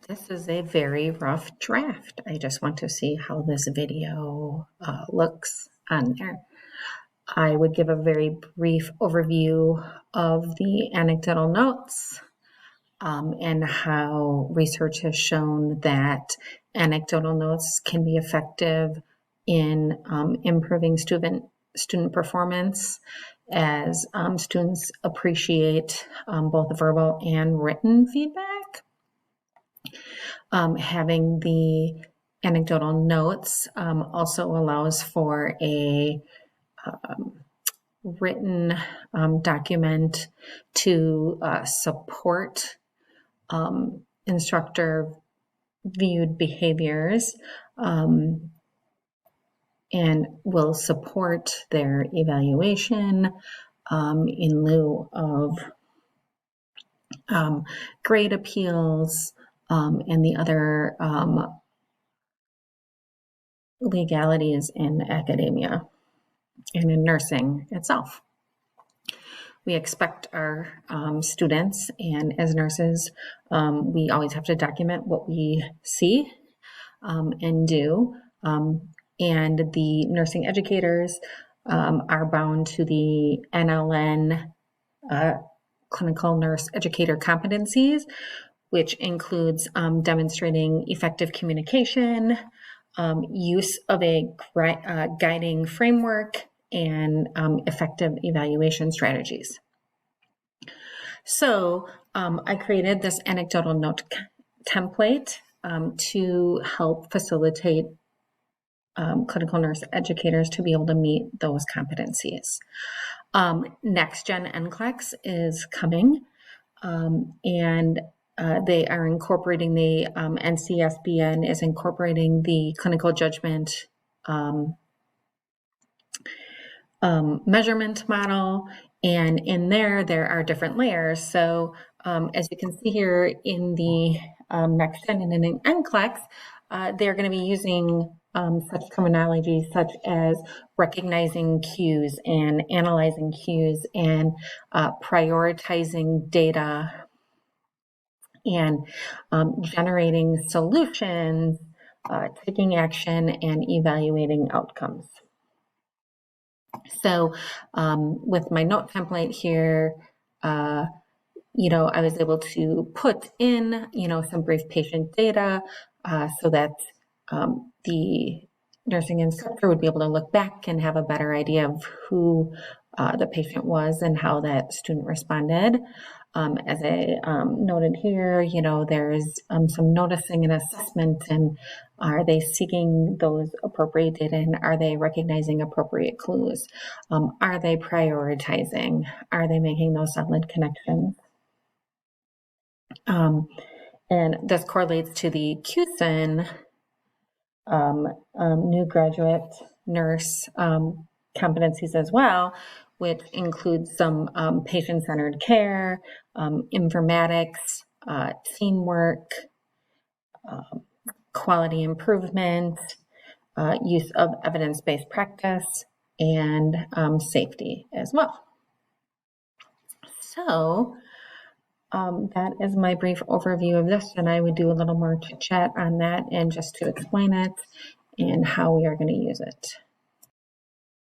This is a very rough draft. I just want to see how this video looks on there. I would give a very brief overview of the anecdotal notes and how research has shown that anecdotal notes can be effective in improving student performance as students appreciate both verbal and written feedback. Having the anecdotal notes also allows for a written document to support instructor viewed behaviors and will support their evaluation in lieu of grade appeals and the other legalities in academia and in nursing itself. We expect our students, and as nurses, we always have to document what we see and do. And the nursing educators are bound to the NLN clinical nurse educator competencies, which includes demonstrating effective communication, use of a guiding framework, and effective evaluation strategies. So I created this anecdotal note template to help facilitate clinical nurse educators to be able to meet those competencies. Next Gen NCLEX is coming, and they are incorporating the NCSBN is incorporating the clinical judgment measurement model, and in there are different layers. So as you can see here in the Next Gen and in NCLEX, they're going to be using such terminology such as recognizing cues and analyzing cues and prioritizing data and generating solutions, taking action, and evaluating outcomes. So with my note template here, I was able to put in, some brief patient data so that the nursing instructor would be able to look back and have a better idea of who the patient was and how that student responded. As I noted here, there's some noticing and assessment, and are they seeking those appropriate data, and are they recognizing appropriate clues? Are they prioritizing? Are they making those solid connections? And this correlates to the QSIN, new graduate nurse competencies as well, which includes some patient-centered care, informatics, teamwork, quality improvement, use of evidence-based practice, and safety as well. So that is my brief overview of this, and I would do a little more chit-chat on that and just to explain it and how we are going to use it.